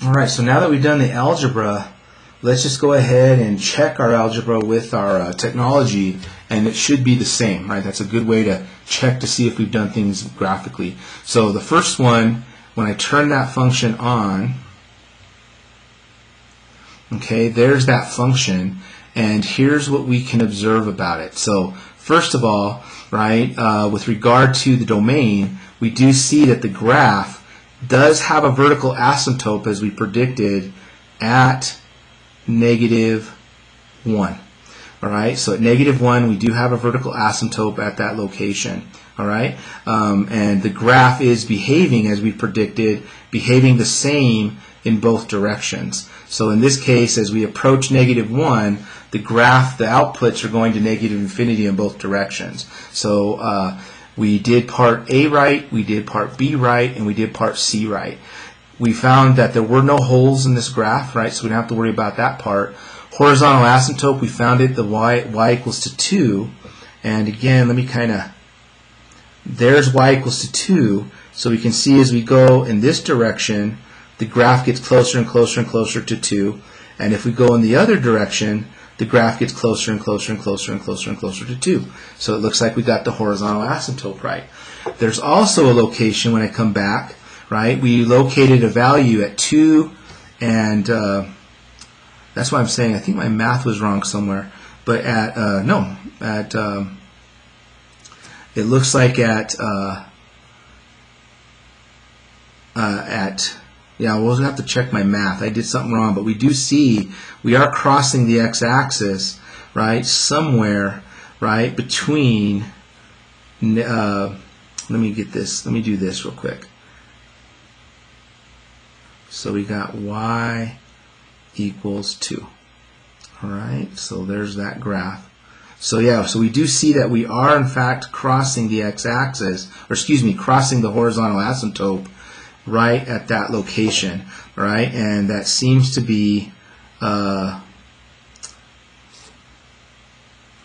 Alright, so now that we've done the algebra, let's just go ahead and check our algebra with our technology, and it should be the same, right? That's a good way to check to see if we've done things graphically. So the first one, when I turn that function on, okay, there's that function, and here's what we can observe about it. So first of all, right, with regard to the domain, we do see that the graph does have a vertical asymptote as we predicted at -1. All right, so at -1 we do have a vertical asymptote at that location. All right, and the graph is behaving as we predicted, behaving the same in both directions. So in this case, as we approach -1, the graph, the outputs are going to -infinity in both directions. So we did part A right, we did part B right, and we did part C right. We found that there were no holes in this graph, right? So we don't have to worry about that part. Horizontal asymptote, we found it, the y equals to 2. And again, let me there's y equals to 2. So we can see as we go in this direction, the graph gets closer and closer and closer to 2. And if we go in the other direction, the graph gets closer and closer and closer and closer and closer to 2. So it looks like we got the horizontal asymptote right. There's also a location when I come back, right? We located a value at 2, and that's why I'm saying I think my math was wrong somewhere. But at, it looks like yeah, we'll have to check my math. I did something wrong, but we do see we are crossing the x-axis, right, somewhere, right, between, let me get this, let me do this real quick. So we got y equals 2. All right, so there's that graph. So yeah, so we do see that we are in fact crossing the x-axis, or excuse me, crossing the horizontal asymptote right at that location, right? And that seems to be, let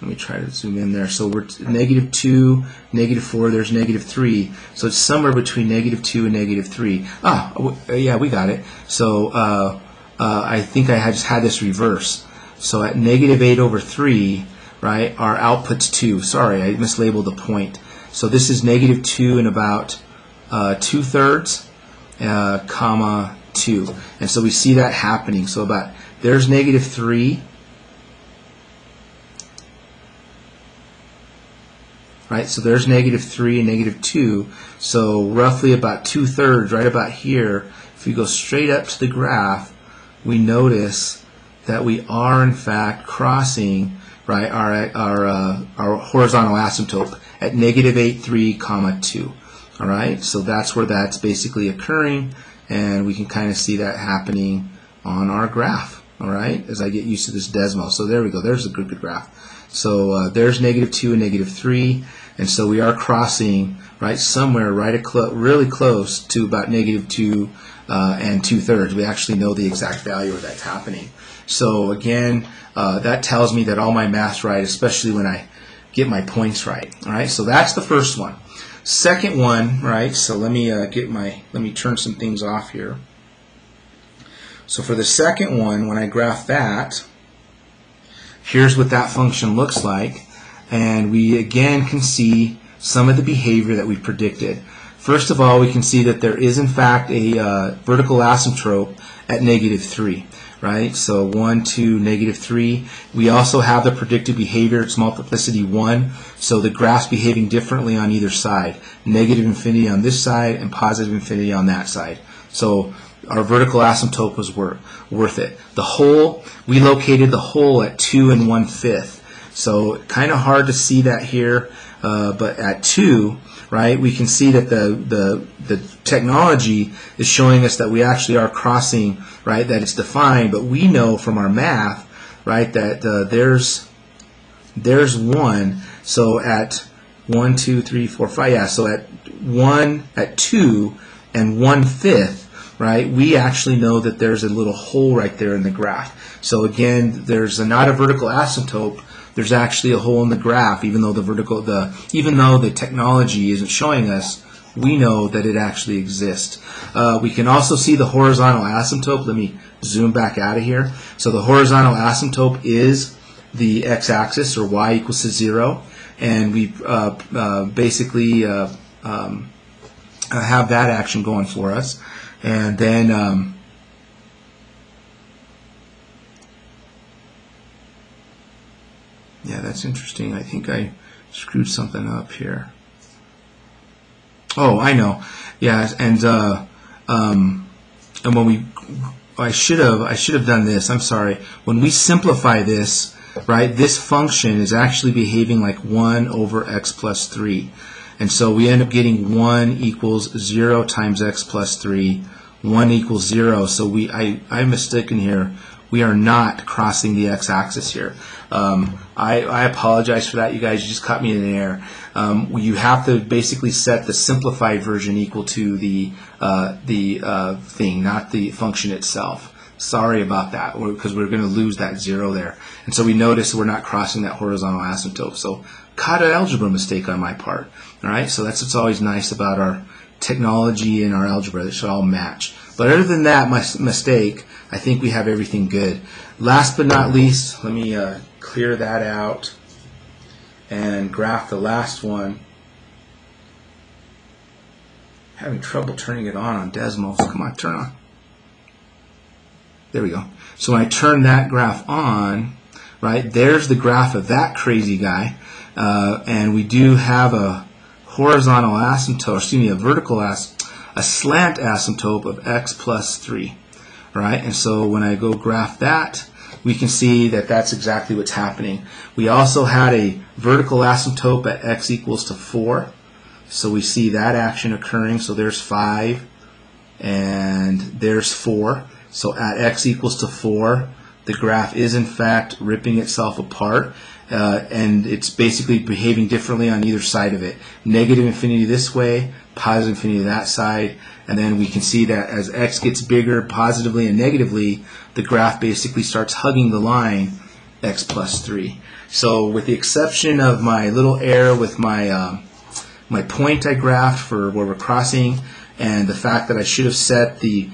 me try to zoom in there. So we're -2, -4, there's -3. So it's somewhere between -2 and -3. Yeah, we got it. So I think I just had this reverse. So at -8/3, right, our output's 2. Sorry, I mislabeled the point. So this is -2 and about 2/3. Comma 2, and so we see that happening. So about there's -3, right? So there's -3 and -2. So roughly about 2/3, right about here. If we go straight up to the graph, we notice that we are in fact crossing, right, our horizontal asymptote at -8/3, 2. All right, so that's where that's basically occurring, and we can kind of see that happening on our graph. All right, as I get used to this Desmo. So there we go. There's a good graph. So there's -2 and -3, and so we are crossing right somewhere really close to about -2 and 2/3. We actually know the exact value where that's happening. So again, that tells me that all my math's right, especially when I get my points right. All right, so that's the first one. Second one, right, so let me turn some things off here. So for the second one, when I graph that, here's what that function looks like, and we again can see some of the behavior that we predicted. First of all, we can see that there is in fact a vertical asymptote at -3. Right, so 1, 2, -3. We also have the predicted behavior, it's multiplicity 1, so the graph's behaving differently on either side. -infinity on this side and +infinity on that side. So our vertical asymptote was worth it. The hole, we located the hole at 2 1/5. So kind of hard to see that here, but at 2, right, we can see that the technology is showing us that we actually are crossing, right, that it's defined, but we know from our math, right, that there's 1, so at 1, 2, 3, 4, 5, yeah, so at 2 and 1/5, right, we actually know that there's a little hole right there in the graph. So again, there's not a vertical asymptote, there's actually a hole in the graph, even though the technology isn't showing us we know that it actually exists. We can also see the horizontal asymptote. Let me zoom back out of here. So the horizontal asymptote is the x-axis, or y equals to 0, and we basically have that action going for us. And then yeah, that's interesting. I think I screwed something up here. Oh, I know. Yeah, and when I should have done this. I'm sorry. When we simplify this, right, this function is actually behaving like 1 over x plus 3. And so we end up getting 1 equals 0 times x plus 3. 1 equals 0. So I'm mistaken here. We are not crossing the x-axis here. I apologize for that, you guys. You just caught me in the air. You have to basically set the simplified version equal to the thing, not the function itself. Sorry about that, because we're going to lose that 0 there. And so we notice we're not crossing that horizontal asymptote. So caught an algebra mistake on my part. All right, so that's what's always nice about our technology and our algebra. It should all match. But other than that mistake, I think we have everything good. Last but not least, let me clear that out and graph the last one. Having trouble turning it on Desmos. Come on, turn on. There we go. So when I turn that graph on, right, there's the graph of that crazy guy. And we do have a horizontal asymptote, excuse me, a slant asymptote of x plus 3. Right? And so when I go graph that, we can see that that's exactly what's happening. We also had a vertical asymptote at x equals to 4. So we see that action occurring. So there's 5 and there's 4. So at x equals to 4, the graph is in fact ripping itself apart. And it's basically behaving differently on either side of it. Negative infinity this way, positive infinity that side, and then we can see that as x gets bigger positively and negatively, the graph basically starts hugging the line x plus 3. So with the exception of my little error with my my point I graphed for where we're crossing, and the fact that I should have set the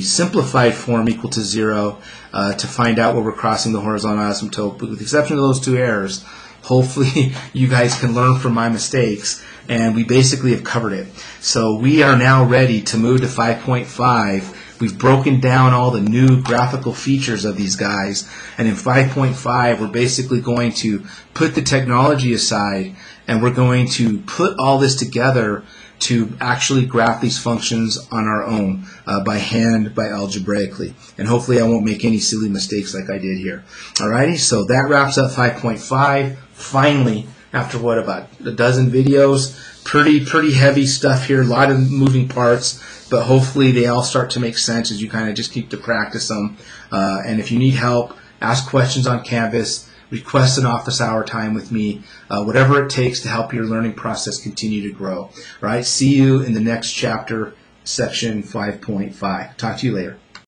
simplified form equal to 0 to find out where we're crossing the horizontal asymptote. But with the exception of those two errors, hopefully you guys can learn from my mistakes, and we basically have covered it. So we are now ready to move to 5.5. We've broken down all the new graphical features of these guys, and in 5.5 we're basically going to put the technology aside, and we're going to put all this together to actually graph these functions on our own by hand, by algebraically. And hopefully I won't make any silly mistakes like I did here. Alrighty, so that wraps up 5.5. Finally, after what, about a dozen videos, pretty heavy stuff here, a lot of moving parts, but hopefully they all start to make sense as you kind of just keep to practice them. And if you need help, ask questions on Canvas, request an office hour time with me, whatever it takes to help your learning process continue to grow. All right, see you in the next chapter, section 5.5. Talk to you later.